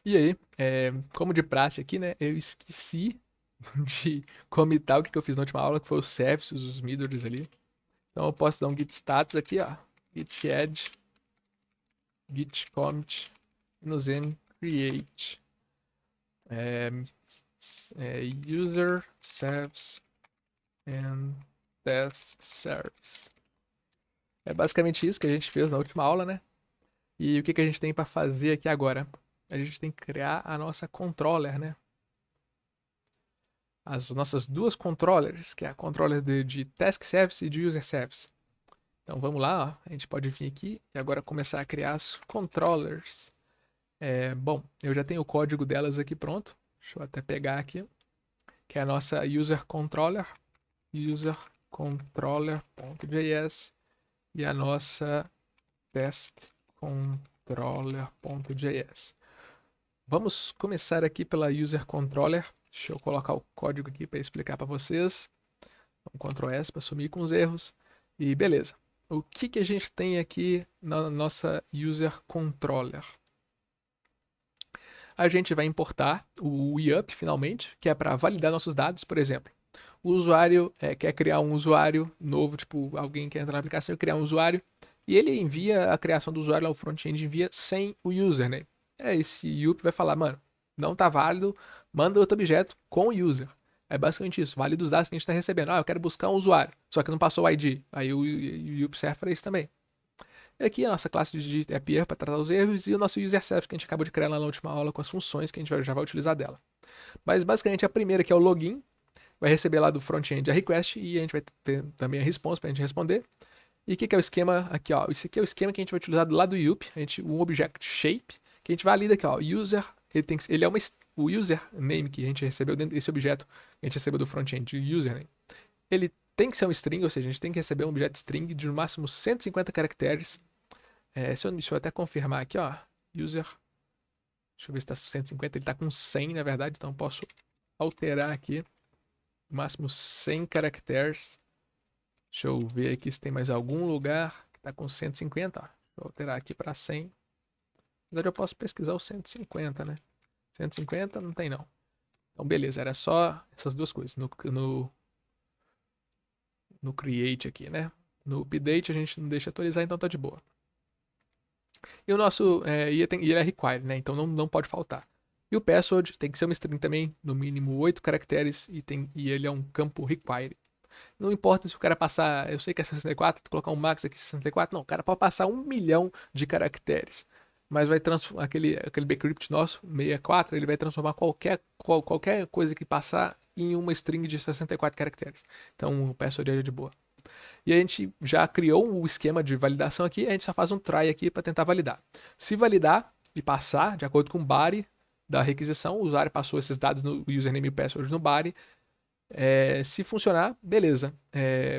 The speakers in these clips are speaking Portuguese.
E aí, como de praxe aqui, né? Eu esqueci de comitar o que eu fiz na última aula, que foi os services, os middles ali. Então eu posso dar um git status aqui, ó. Git add, git commit, no Zen create. É, user serves and test serves. É basicamente isso que a gente fez na última aula, né? E o que a gente tem para fazer aqui agora? A gente tem que criar a nossa controller, né? As nossas duas controllers, que é a controller de Task Service e de User Service. Então vamos lá, ó. A gente pode vir aqui e agora começar a criar as controllers. Bom, eu já tenho o código delas aqui pronto. Deixa eu até pegar aqui, que é a nossa User Controller, User Controller.js e a nossa Task Controller.js. Vamos começar aqui pela User Controller. Deixa eu colocar o código aqui para explicar para vocês. Então, Ctrl S para sumir com os erros. E beleza. O que a gente tem aqui na nossa User Controller? A gente vai importar o IUP finalmente, que é para validar nossos dados, por exemplo. O usuário quer criar um usuário novo, tipo alguém quer entrar na aplicação e criar um usuário, e ele envia a criação do usuário lá, o front-end envia sem o username. Esse IUP vai falar, mano, não tá válido, manda outro objeto com o user. É basicamente isso, valida os dados que a gente está recebendo. Ah, eu quero buscar um usuário, só que não passou o ID. Aí o IUP serve para isso também. E aqui a nossa classe de appear para tratar os erros e o nosso user service que a gente acabou de criar lá na última aula com as funções que a gente já vai utilizar dela. Mas basicamente a primeira que é o login, vai receber lá do front-end a request e a gente vai ter também a response para a gente responder. E o que é o esquema aqui, ó? Esse aqui é o esquema que a gente vai utilizar do lado do IUP, um object shape, que a gente valida aqui, ó, user, ele é o user name que a gente recebeu dentro desse objeto que a gente recebeu do front-end, o username. Ele tem que ser um string, ou seja, a gente tem que receber um objeto string de no máximo 150 caracteres. Deixa eu até confirmar aqui, ó, user, deixa eu ver se está 150, ele está com 100 na verdade, então eu posso alterar aqui, no máximo 100 caracteres. Deixa eu ver aqui se tem mais algum lugar que está com 150. Ó. Vou alterar aqui para 100. Na verdade, eu posso pesquisar o 150, né? 150 não tem não. Então, beleza, era só essas duas coisas. No create aqui, né? No update a gente não deixa atualizar, então tá de boa. E o nosso ele é required, né? Então não pode faltar. E o password tem que ser uma string também, no mínimo 8 caracteres, e ele é um campo required. Não importa se o cara passar, eu sei que é 64, colocar um max aqui 64, não, o cara pode passar 1 milhão de caracteres. Mas vai transformar aquele bcrypt nosso, 64, ele vai transformar qualquer coisa que passar em uma string de 64 caracteres. Então o password é de boa. E a gente já criou o esquema de validação aqui, a gente só faz um try aqui para tentar validar. Se validar e passar, de acordo com o body da requisição, o usuário passou esses dados no username e password no body, se funcionar, beleza,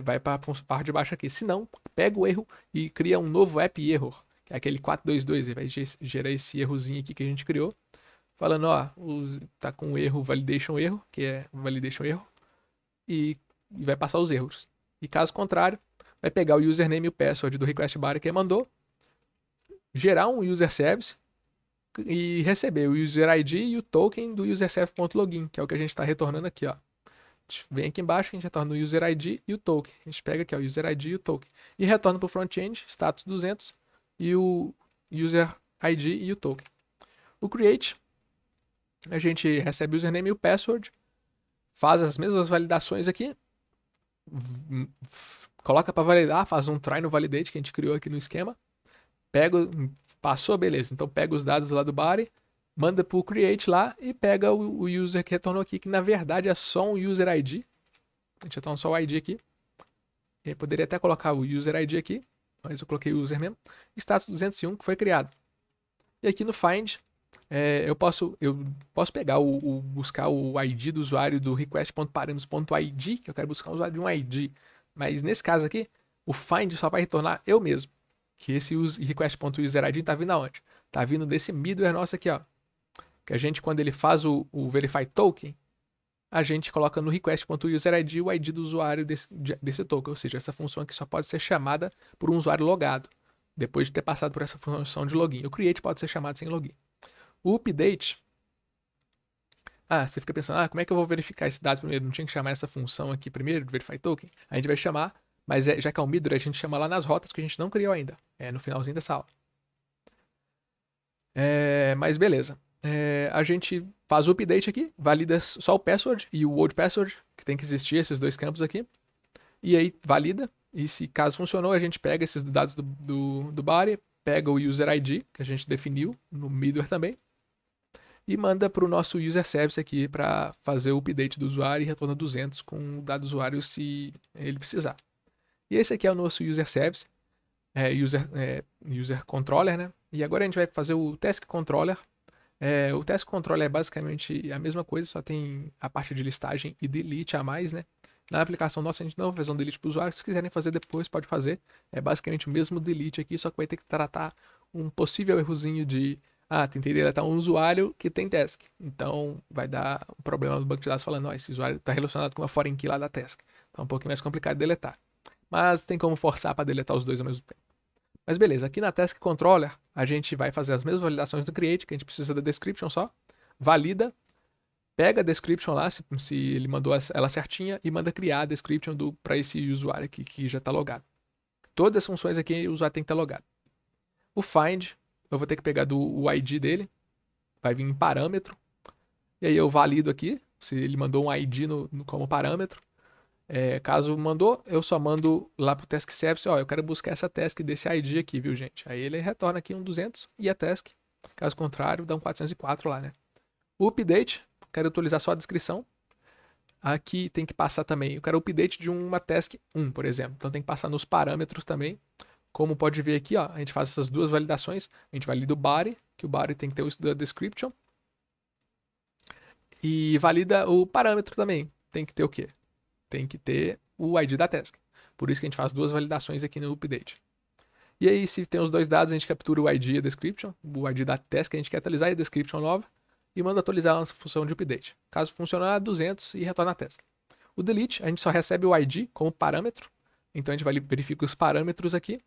vai para a parte de baixo aqui. Se não, pega o erro e cria um novo app error, que é aquele 422, ele vai gerar esse errozinho aqui que a gente criou, falando, ó, tá com erro validation erro, que é validation erro, e vai passar os erros. E caso contrário, vai pegar o username e o password do request body que ele mandou, gerar um user service e receber o user ID e o token do userservice.login, que é o que a gente está retornando aqui, ó. Vem aqui embaixo, a gente retorna o user ID e o token. A gente pega aqui ó, o user ID e o token. E retorna para o front-end, status 200 e o user ID e o token. O create, a gente recebe o username e o password, faz as mesmas validações aqui, coloca para validar, faz um try no validate que a gente criou aqui no esquema, pega, passou, beleza. Então pega os dados lá do body, manda para o create lá e pega o user que retornou aqui, que na verdade é só um user ID. A gente retorna só o ID aqui. Eu poderia até colocar o user ID aqui, mas eu coloquei o user mesmo. Status 201 que foi criado. E aqui no find, eu posso pegar buscar o ID do usuário do request.params.id, que eu quero buscar o usuário de um ID. Mas nesse caso aqui, o find só vai retornar eu mesmo. Que esse request.userid está vindo aonde? Está vindo desse middleware nosso aqui, ó. Que a gente, quando ele faz o verify token, a gente coloca no request.userid o ID do usuário desse token, ou seja, essa função aqui só pode ser chamada por um usuário logado, depois de ter passado por essa função de login. O create pode ser chamado sem login. O update, você fica pensando, como é que eu vou verificar esse dado primeiro? Não tinha que chamar essa função aqui primeiro, verify token? A gente vai chamar, mas já que é o middle, a gente chama lá nas rotas que a gente não criou ainda, no finalzinho dessa aula. Mas beleza. A gente faz o update aqui, valida só o password e o old password, que tem que existir esses dois campos aqui. E aí valida, e se caso funcionou, a gente pega esses dados do body, pega o user ID, que a gente definiu no middleware também, e manda para o nosso user service aqui para fazer o update do usuário e retorna 200 com o dado do usuário se ele precisar. E esse aqui é o nosso user service, user controller, né? E agora a gente vai fazer o task controller. O task controller é basicamente a mesma coisa, só tem a parte de listagem e delete a mais, né? Na aplicação nossa a gente não vai fazer um delete para o usuário, se quiserem fazer depois pode fazer. É basicamente o mesmo delete aqui, só que vai ter que tratar um possível errozinho de tentei deletar um usuário que tem task. Então vai dar um problema no banco de dados falando, esse usuário está relacionado com uma foreign key lá da task. Então é um pouquinho mais complicado de deletar. Mas tem como forçar para deletar os dois ao mesmo tempo. Mas beleza, aqui na Task Controller a gente vai fazer as mesmas validações do Create, que a gente precisa da description só, valida, pega a description lá, se ele mandou ela certinha, e manda criar a description para esse usuário aqui que já está logado. Todas as funções aqui o usuário tem que estar logado. O find, eu vou ter que pegar o ID dele, vai vir em parâmetro, e aí eu valido aqui, se ele mandou um ID como parâmetro. Caso mandou, eu só mando lá pro task service, eu quero buscar essa task desse ID aqui, viu, gente? Aí ele retorna aqui um 200 e a task. Caso contrário, dá um 404 lá, né? O update, quero atualizar só a descrição. Aqui tem que passar também, eu quero update de uma task 1, por exemplo. Então tem que passar nos parâmetros também. Como pode ver aqui, a gente faz essas duas validações. A gente valida o body, que o body tem que ter o description. E valida o parâmetro também. Tem que ter o quê? Tem que ter o ID da task. Por isso que a gente faz duas validações aqui no update. E aí, se tem os dois dados, a gente captura o ID e a description, o ID da task que a gente quer atualizar e a description nova, e manda atualizar a nossa função de update. Caso funcionar, 200 e retorna a task. O delete, a gente só recebe o ID como parâmetro, então a gente verifica os parâmetros aqui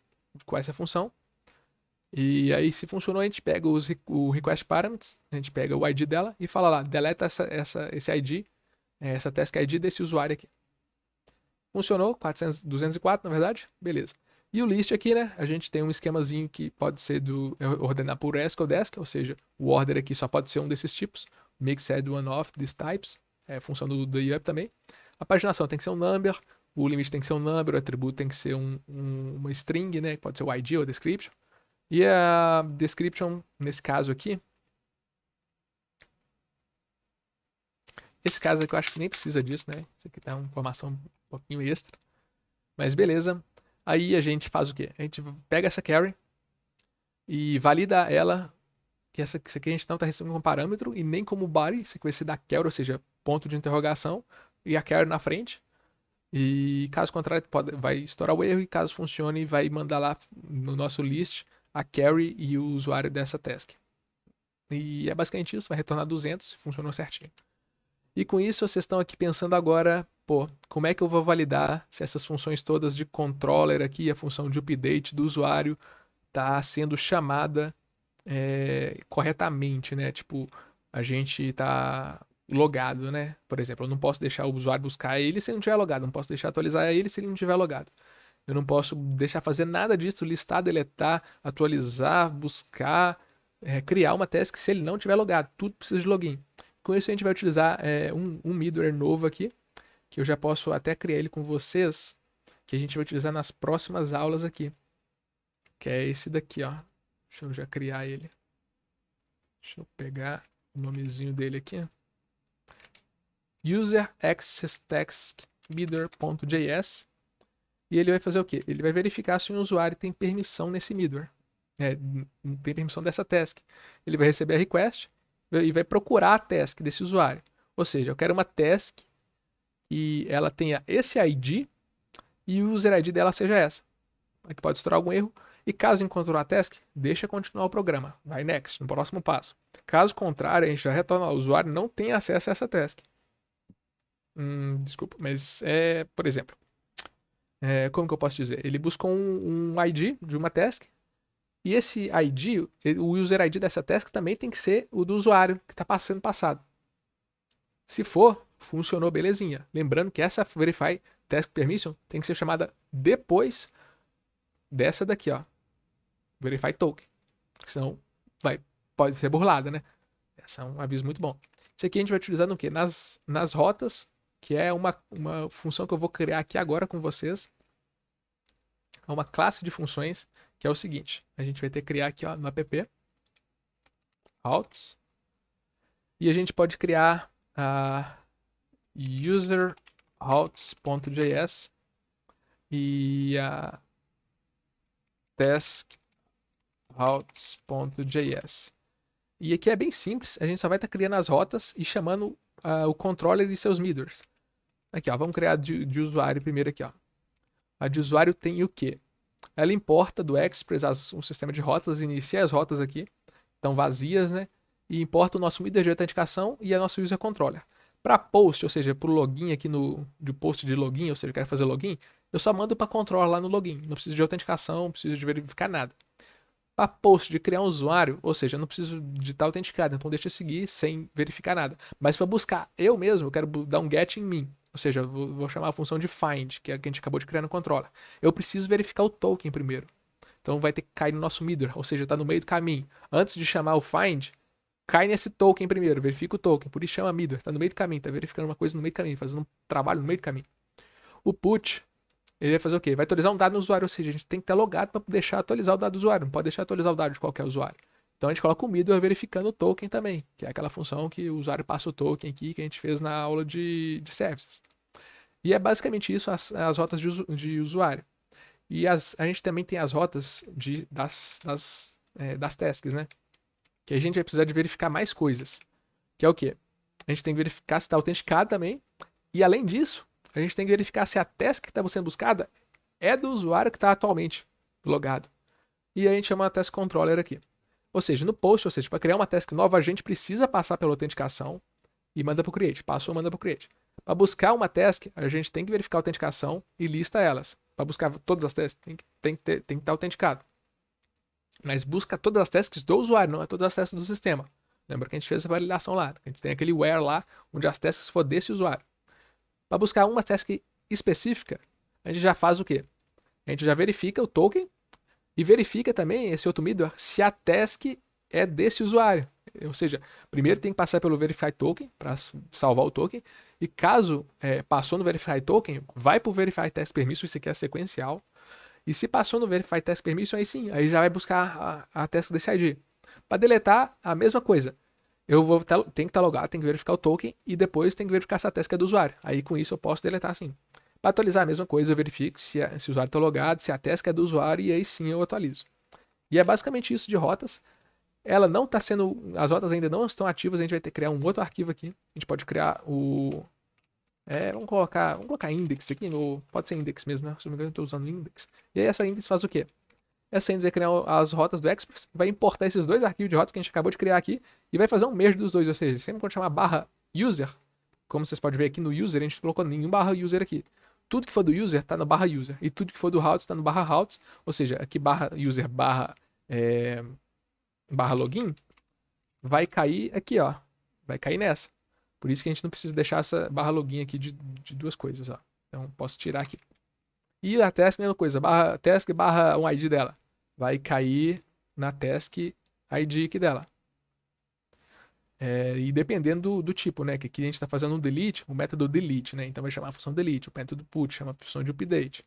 com essa função. E aí, se funcionou, a gente pega o request parameters, a gente pega o ID dela e fala lá, deleta esse ID, essa task ID desse usuário aqui. Funcionou, 204 na verdade, beleza. E o list aqui, né? A gente tem um esquemazinho que pode ser ordenar por ESC ou DESC, ou seja, o order aqui só pode ser um desses tipos. Mixed one of these types, função do IUP também. A paginação tem que ser um number, o limite tem que ser um number, o atributo tem que ser uma string, né? Pode ser o ID ou a description. E a description, nesse caso aqui, esse caso aqui eu acho que nem precisa disso, né? Isso aqui tá uma informação um pouquinho extra. Mas beleza. Aí a gente faz o quê? A gente pega essa carry e valida ela, que isso aqui a gente não está recebendo como parâmetro e nem como body, sequência da carry, ou seja, ponto de interrogação, e a carry na frente. E caso contrário, vai estourar o erro e caso funcione, vai mandar lá no nosso list a carry e o usuário dessa task. E é basicamente isso, vai retornar 200 se funcionou certinho. E com isso vocês estão aqui pensando agora, como é que eu vou validar se essas funções todas de controller aqui, a função de update do usuário, está sendo chamada corretamente, né? Tipo, a gente está logado, né? Por exemplo, eu não posso deixar o usuário buscar ele se ele não tiver logado, não posso deixar atualizar ele se ele não tiver logado. Eu não posso deixar fazer nada disso, listar, deletar, atualizar, buscar, criar uma task se ele não tiver logado. Tudo precisa de login. Com isso a gente vai utilizar um middleware novo aqui, que eu já posso até criar ele com vocês, que a gente vai utilizar nas próximas aulas aqui, que é esse daqui, ó. Deixa eu já criar ele. Deixa eu pegar o nomezinho dele aqui. User Access Text Middleware.js. E ele vai fazer o quê? Ele vai verificar se o usuário tem permissão nesse middleware. Tem permissão dessa task. Ele vai receber a request e vai procurar a task desse usuário. Ou seja, eu quero uma task e ela tenha esse ID e o user ID dela seja essa. Aqui pode estourar algum erro. E caso encontre a task, deixa continuar o programa. Vai next, no próximo passo. Caso contrário, a gente já retorna ao usuário não tem acesso a essa task. Desculpa, mas por exemplo, como que eu posso dizer? Ele buscou um ID de uma task E esse ID, o user ID dessa task também tem que ser o do usuário que está sendo passado. Se for, funcionou belezinha. Lembrando que essa verify task permission tem que ser chamada depois dessa daqui, ó, verify token. Senão pode ser burlada, né? Esse é um aviso muito bom. Isso aqui a gente vai utilizar no quê? Nas rotas, que é uma função que eu vou criar aqui agora com vocês. É uma classe de funções que é o seguinte. A gente vai ter que criar aqui ó, no app routes. E a gente pode criar a user routes.js e a task routes.js. E aqui é bem simples, a gente só vai estar criando as rotas e chamando o controller e seus middles. Aqui, ó, vamos criar de usuário primeiro aqui, ó. A de usuário tem o quê? Ela importa do Express um sistema de rotas, inicia as rotas aqui, estão vazias, né? E importa o nosso middle de autenticação e a nosso user controller. Para post, ou seja, para o login aqui de post de login, ou seja, eu quero fazer login, eu só mando para controller lá no login. Não preciso de autenticação, não preciso de verificar nada. Para post de criar um usuário, ou seja, eu não preciso de estar autenticado, então deixa eu seguir sem verificar nada. Mas para buscar eu mesmo, eu quero dar um get em mim, ou seja, eu vou chamar a função de find, que é a que a gente acabou de criar no controller. Eu preciso verificar o token primeiro. Então vai ter que cair no nosso middle, ou seja, está no meio do caminho. Antes de chamar o find, cai nesse token primeiro, verifica o token, por isso chama middle, está no meio do caminho, está verificando uma coisa no meio do caminho, fazendo um trabalho no meio do caminho. O put ele vai fazer o quê? Vai atualizar um dado no usuário, ou seja, a gente tem que estar logado para deixar atualizar o dado do usuário, não pode deixar atualizar o dado de qualquer usuário. Então a gente coloca o middleware verificando o token também, que é aquela função que o usuário passa o token aqui que a gente fez na aula de services. E é basicamente isso as rotas de usuário. E a gente também tem as rotas das tasks, né? Que a gente vai precisar de verificar mais coisas. Que é o quê? A gente tem que verificar se está autenticado também. E além disso, a gente tem que verificar se a task que está sendo buscada é do usuário que está atualmente logado. E a gente chama a task controller aqui. Ou seja, no post, ou seja, para criar uma task nova, a gente precisa passar pela autenticação e manda para o create. Passou, manda para o create. Para buscar uma task, a gente tem que verificar a autenticação e lista elas. Para buscar todas as tasks, tem que estar autenticado. Mas busca todas as tasks do usuário, não é todas as tasks do sistema. Lembra que a gente fez essa validação lá. A gente tem aquele where lá, onde as tasks for desse usuário. Para buscar uma task específica, a gente já faz o quê? A gente já verifica o token e verifica também esse outro middleware se a task é desse usuário. Ou seja, primeiro tem que passar pelo Verify Token para salvar o token. E caso passou no Verify Token, vai para o Verify Task Permission, isso aqui é sequencial. E se passou no Verify Task Permission, aí sim, aí já vai buscar a task desse ID. Para deletar, a mesma coisa. Tem que estar logado, tem que verificar o token e depois tem que verificar se a task é do usuário. Aí com isso eu posso deletar sim. Para atualizar a mesma coisa, eu verifico se o usuário está logado, se a task é do usuário e aí sim eu atualizo. E é basicamente isso de rotas. Ela não está sendo. As rotas ainda não estão ativas, a gente vai ter que criar um outro arquivo aqui. A gente pode criar o. Vamos colocar index aqui, pode ser index mesmo, né? Se não me engano, eu estou usando index. E aí essa index faz o quê? Essa index vai criar as rotas do Express, vai importar esses dois arquivos de rotas que a gente acabou de criar aqui e vai fazer um merge dos dois, ou seja, sempre quando chamar barra user, como vocês podem ver aqui no user, a gente não colocou nenhum barra user aqui. Tudo que for do user está no barra user e tudo que for do routes está no barra routes, ou seja, aqui barra user barra login vai cair aqui, ó, vai cair nessa. Por isso que a gente não precisa deixar essa barra login aqui de duas coisas, ó. Então posso tirar aqui. E a task, mesma coisa, task barra um ID dela. Vai cair na task ID aqui dela. E dependendo do tipo, né? Que aqui a gente está fazendo um delete, o método delete, né? Então vai chamar a função delete, o método put chama a função de update.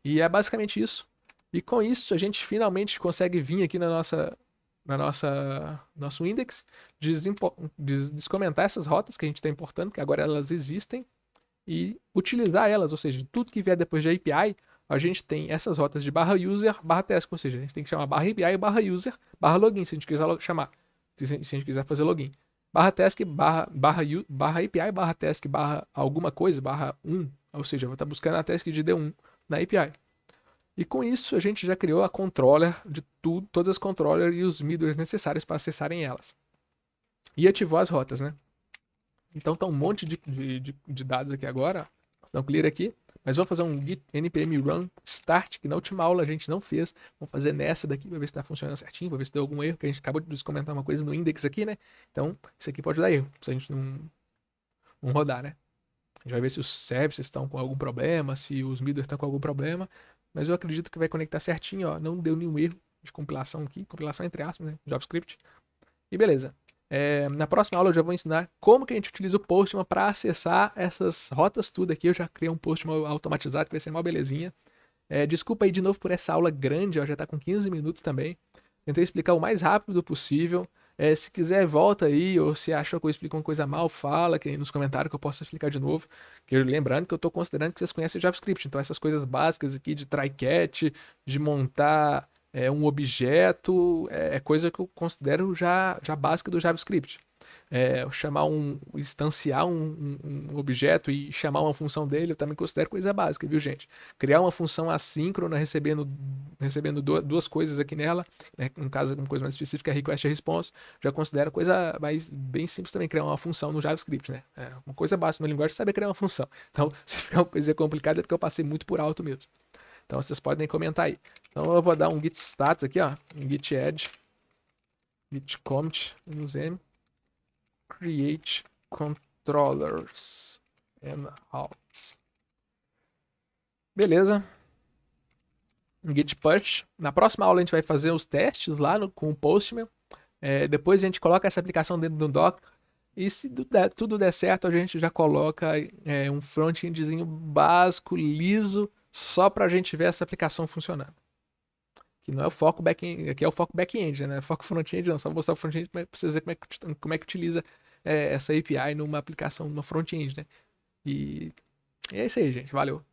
E é basicamente isso. E com isso a gente finalmente consegue vir aqui na nosso index, descomentar essas rotas que a gente está importando, que agora elas existem, e utilizar elas, ou seja, tudo que vier depois de API, a gente tem essas rotas de barra user, barra task, ou seja, a gente tem que chamar barra API, barra user, barra login, se a gente quiser chamar, se a gente quiser fazer login. Barra task, barra API, barra task, barra alguma coisa, barra 1, ou seja, eu vou estar buscando a task de D1 na API. E com isso a gente já criou a controller de tudo, todas as controllers e os middlers necessários para acessarem elas. E ativou as rotas, né? Então tá um monte de dados aqui agora. Não clear aqui. Mas vamos fazer um git npm run start, que na última aula a gente não fez. Vamos fazer nessa daqui, para ver se está funcionando certinho, para ver se deu algum erro, que a gente acabou de comentar uma coisa no index aqui, né? Então, isso aqui pode dar erro, se a gente não rodar, né? A gente vai ver se os services estão com algum problema, se os middleware estão com algum problema. Mas eu acredito que vai conectar certinho, ó. Não deu nenhum erro de compilação aqui, compilação entre aspas, né? JavaScript. E beleza. Na próxima aula eu já vou ensinar como que a gente utiliza o Postman para acessar essas rotas tudo aqui. Eu já criei um Postman automatizado que vai ser uma belezinha. Desculpa aí de novo por essa aula grande, ó, já está com 15 minutos também. Tentei explicar o mais rápido possível. Se quiser, volta aí, ou se achou que eu explico uma coisa mal, fala aqui nos comentários que eu posso explicar de novo. Lembrando que eu estou considerando que vocês conhecem JavaScript, então essas coisas básicas aqui de try catch, de montar um objeto, é coisa que eu considero já básica do JavaScript. Instanciar um objeto e chamar uma função dele, eu também considero coisa básica, viu, gente? Criar uma função assíncrona recebendo duas coisas aqui nela, né? No caso, uma coisa mais específica é request e response, já considero coisa mais bem simples também, criar uma função no JavaScript, né? Uma coisa básica na linguagem é saber criar uma função. Então, se ficar uma coisa complicada é porque eu passei muito por alto mesmo. Então, vocês podem comentar aí. Então, eu vou dar um git status aqui, ó, um git add, git commit, -m, create controllers and routes. Beleza. Um git push. Na próxima aula a gente vai fazer os testes lá com o Postman. Depois a gente coloca essa aplicação dentro do Docker. E se tudo der certo, a gente já coloca um front-endzinho básico, liso, só para a gente ver essa aplicação funcionando. Que não é o foco back-end, aqui é o foco back-end, né? Não é o foco front-end, não. Só vou mostrar o front-end para vocês verem como é que utiliza essa API numa aplicação, numa front-end, né? E é isso aí, gente. Valeu.